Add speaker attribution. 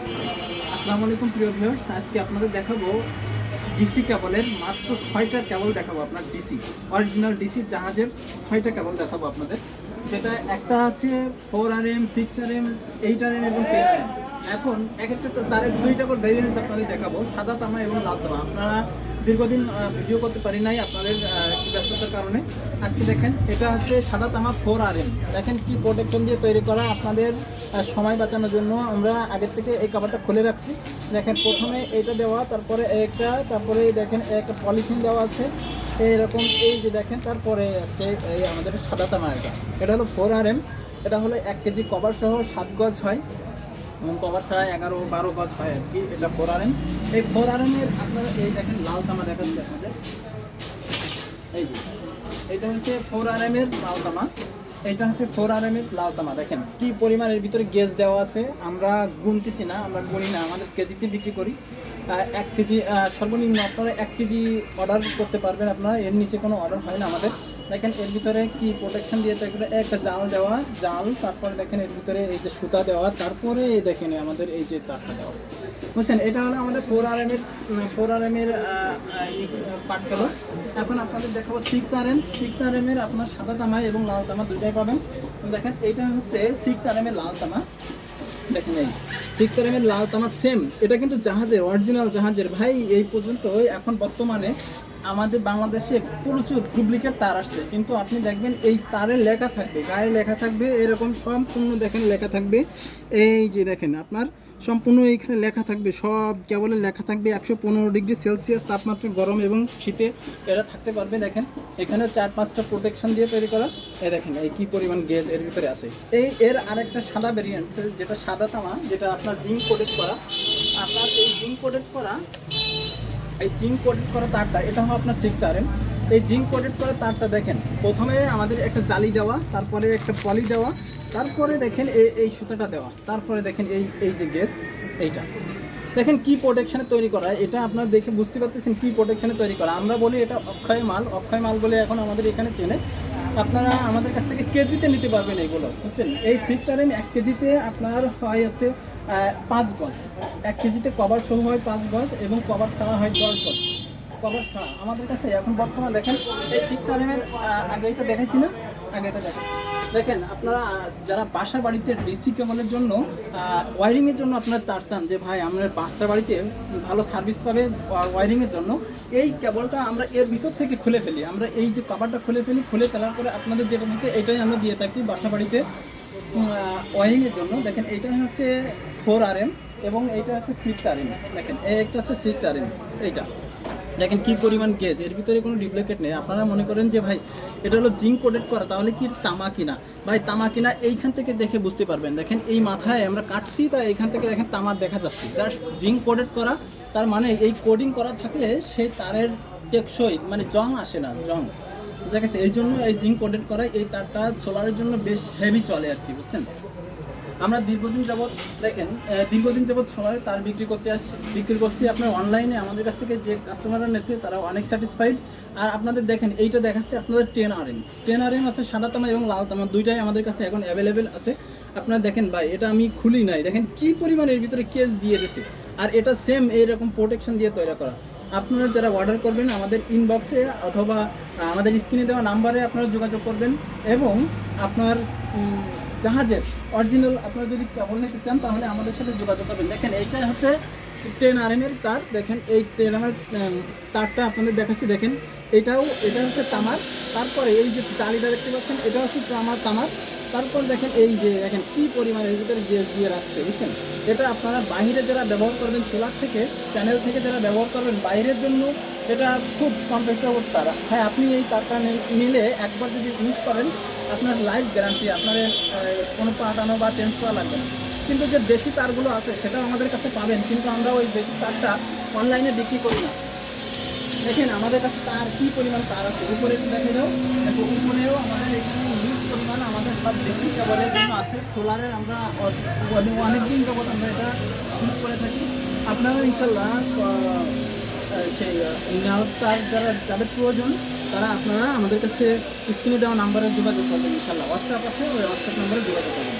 Speaker 1: আসসালামু আলাইকুম প্রিয় ভিউয়ার্স, আজকে আপনাদের দেখাবো ডিসি কেবলের মাত্র 6টা কেবল দেখাবো। আপনার ডিসি অরিজিনাল ডিসি জাহাজের 6টা কেবল দেখাবো আপনাদের। যেটা একটা আছে 4RM, 6RM, 8RM এবং 10RM। এখন এক একটা তারের দুইটা করে ভেরিয়েন্টস আপনাদের দেখাবো, সাদা তামা এবং লাল তামা। আপনারা দীর্ঘদিন ভিডিও করতে পারি নাই আপনাদের একটু ব্যস্ততার কারণে। আজকে দেখেন এটা হচ্ছে সাদা তামা 4RM। দেখেন কি প্রোটেকশন দিয়ে তৈরি করা। আপনাদের সময় বাঁচানোর জন্য আমরা আগের থেকে এই কাভারটা খুলে রাখছি। দেখেন প্রথমে এটা দেওয়া, তারপরে একটা, তারপরে দেখেন একটা পলিথিন দেওয়া আছে এইরকম, এই যে দেখেন। তারপরে আছে এই আমাদের সাদা তামা। এটা হলো 4RM। এটা হলো 1 কেজি কভার সহ 7 গজ হয় এবং কভার ছাড়া 11-12 গজ হয় আর কি। এটা 4RM। এই 4RM এর আপনারা এই দেখেন লাল তামা দেখাচ্ছি আপনাদের। এই যে এটা হচ্ছে 4RM এর লাল তামা। এটা হচ্ছে 4RM এর লাল তামা। দেখেন কি পরিমাণ এর ভিতরে গেজ দেওয়া আছে। আমরা গুনতেছি না, আমরা গুনি না, আমাদের কেজিতে বিক্রি করি। 1 কেজি সর্বনিম্ন আপনারা 1 কেজি অর্ডার করতে পারবেন। আপনারা এর নিচে কোনো অর্ডার হয় না আমাদের। দেখেন এর ভিতরে কি প্রোটেকশন দিয়ে তৈরি, একটা জাল দেওয়া, জাল, তারপরে দেখেন এর ভিতরে এই যে সুতা দেওয়া, তারপরে এই দেখেন আমাদের এই যে তারটা দেওয়া, বুঝছেন। এটা হলো আমাদের 4RM এর পার্ট গেল। এখন আপনাদের দেখাবো 6RM এর আপনার সাদা তামা এবং লাল তামা দুটাই পাবেন। দেখেন এটা হচ্ছে 6RM এর লাল তামা। দেখেন এই 6RM এর লাল তামা সেম। এটা কিন্তু জাহাজের, অরিজিনাল জাহাজের ভাই। এই পর্যন্ত এখন বর্তমানে আমাদের বাংলাদেশে প্রচুর ডুপ্লিকেট তার আসছে, কিন্তু আপনি দেখবেন এই তারে লেখা থাকবে, গায়ে লেখা থাকবে এরকম সম্পূর্ণ। দেখেন লেখা থাকবে, এই যে দেখেন আপনার সম্পূর্ণ এইখানে লেখা থাকবে, সব কেবলে লেখা থাকবে 115 ডিগ্রি সেলসিয়াস তাপমাত্রা, গরম এবং শীতে এটা থাকতে পারবে। দেখেন এখানে 4-5টা প্রোটেকশন দিয়ে তৈরি করা। এই দেখেন এই কি পরিমাণ গেজ এর ভিতরে আছে। এর আরেকটা সাদা ভেরিয়েন্ট, যেটা সাদা তামা, যেটা আপনার জিঙ্ক কোটেড করা। আপনার এই জিঙ্ক কোটেড করা, এই জিঙ্ক কোটেড করা তারটা, এটা হলো আপনার 6RM। এই জিঙ্ক কোটেড করা তারটা দেখেন প্রথমে আমাদের একটা জালি দেওয়া, তারপরে একটা পলি দেওয়া, তারপরে দেখেন এই সুতাটা দেওয়া, তারপরে দেখেন এই যে গেজ, এইটা দেখেন কি প্রোটেকশনে তৈরি করা। এটা আপনারা দেখে বুঝতে পারতেছেন কি প্রোটেকশনে তৈরি করা। আমরা বলি এটা অক্ষয় মাল বলে এখন আমাদের এখানে চেনে। আপনারা আমাদের কাছ থেকে কেজিতে নিতে পারবেন এগুলো, বুঝছেন। এই 6RM 1 কেজিতে আপনার হয় হচ্ছে 5 গজ। 1 কেজিতে কভার সহ হয় 5 গজ এবং কভার ছাড়া হয় 10 গজ। কভার ছাড়া আমাদের কাছে এখন বর্তমানে দেখেন এই 6RM এর আগে এটা দেখাইছি না, আগে এটা দেখেন আপনারা যারা বাসা বাড়িতে ডিসি কেবলের জন্য ওয়ারিংয়ের জন্য আপনারা তার চান, যে ভাই আমরা বাসা বাড়িতে ভালো সার্ভিস পাবে ওয়ারিংয়ের জন্য, এই কেবলটা আমরা এর ভিতর থেকে খুলে ফেলি। আমরা এই যে কভারটা খুলে ফেলার পরে আপনাদের যেটা দিতে, এটাই আমরা দিয়ে থাকি বাসা বাড়িতে ওয়ারিংয়ের জন্য। দেখেন এইটা হচ্ছে 4RM এবং এইটা হচ্ছে 6RM। দেখেন এই একটা হচ্ছে 6RM। এইটা দেখেন কি পরিমাণ গেজ, এর ভিতরে কোনো ডুপ্লিকেট নেই। আপনারা মনে করেন যে ভাই এটা হলো জিঙ্ক কোটেড করা, তাহলে কি তামা কিনা? ভাই তামা কিনা এইখান থেকে দেখে বুঝতে পারবেন। দেখেন এই মাথায় আমরা কাটছি, তাই এইখান থেকে দেখেন তামার দেখা যাচ্ছে। জাস্ট জিঙ্ক কোটেড করা, তার মানে এই কোডিং করা থাকলে সেই তারের টেকসই, মানে জং আসে না, জং বুঝা গেছে। এই জন্য এই জিঙ্ক কোটেড করা এই তারটা সোলারের জন্য বেশ হেভি চলে আর কি, বুঝছেন। আমরা দীর্ঘদিন যাবৎ সোলারে তার বিক্রি করছি। আপনার অনলাইনে আমাদের কাছ থেকে যে কাস্টমাররা নিয়েছে তারা অনেক স্যাটিসফাইড। আর আপনাদের দেখেন এইটা দেখাচ্ছে আপনাদের 10RM আছে, সাদা তামা এবং লাল তামা দুইটাই আমাদের কাছে এখন অ্যাভেলেবেল আছে। আপনারা দেখেন ভাই, এটা আমি খুলি নাই, দেখেন কি পরিমাণ এর ভিতরে কেস দিয়ে দিয়েছে। আর এটা সেম এইরকম প্রোটেকশন দিয়ে তৈরি করা। আপনারা যারা অর্ডার করবেন আমাদের ইনবক্সে অথবা আমাদের স্ক্রিনে দেওয়া নাম্বারে আপনারা যোগাযোগ করবেন এবং আপনার জাহাজের অরিজিনাল আপনারা যদি কেবল নিতে চান তাহলে আমাদের সাথে যোগাযোগ করবেন। দেখেন এইটা হচ্ছে 10RM এর তার। দেখেন এই 10RM এর তারটা আপনাদের দেখাচ্ছি। দেখেন এটা হচ্ছে তামার। তারপরে এই যে জালিটা দেখতে পাচ্ছেন, এটা হচ্ছে তামার। তারপর দেখেন এই যে দেখেন কি পরিমাণ এর ভিতরে গেজ দিয়ে রাখছে, বুঝছেন। এটা আপনারা বাইরে যারা ব্যবহার করবেন, সোলার থেকে, প্যানেল থেকে যারা ব্যবহার করবেন বাইরের জন্য, এটা খুব কমফোর্টেবল তার। হ্যাঁ, আপনি এই তারটা নিলে একবার যদি ইউজ করেন আপনার লাইফ গ্যারান্টি, আপনার কোনো পাঠানো বা চেঞ্জ করা লাগবে না। কিন্তু যে দেশি তারগুলো আছে সেটাও আমাদের কাছে পাবেন, কিন্তু আমরা ওই দেশি তারটা অনলাইনে বিক্রি করি না। দেখেন আমাদের কাছে তার কী পরিমাণ তার আছে, উপরে দেখে যাও, উপরেও আমাদের এখানে হিউজ পরিমাণ আমাদের সব দেশি কেবলের জন্য আছে। সোলারের আমরা অনেক দিন যাবত আমরা এটা ইউজ করে থাকি। আপনারা ইনশাল্লাহ সেই তার যাদের প্রয়োজন তারা আপনারা আমাদের কাছে স্ক্রিনে দেওয়া নাম্বারে যোগাযোগ করবেন। ইনশাল্লাহ হোয়াটসঅ্যাপ আছে, ওই হোয়াটসঅ্যাপ নাম্বারে যোগাযোগ করবেন।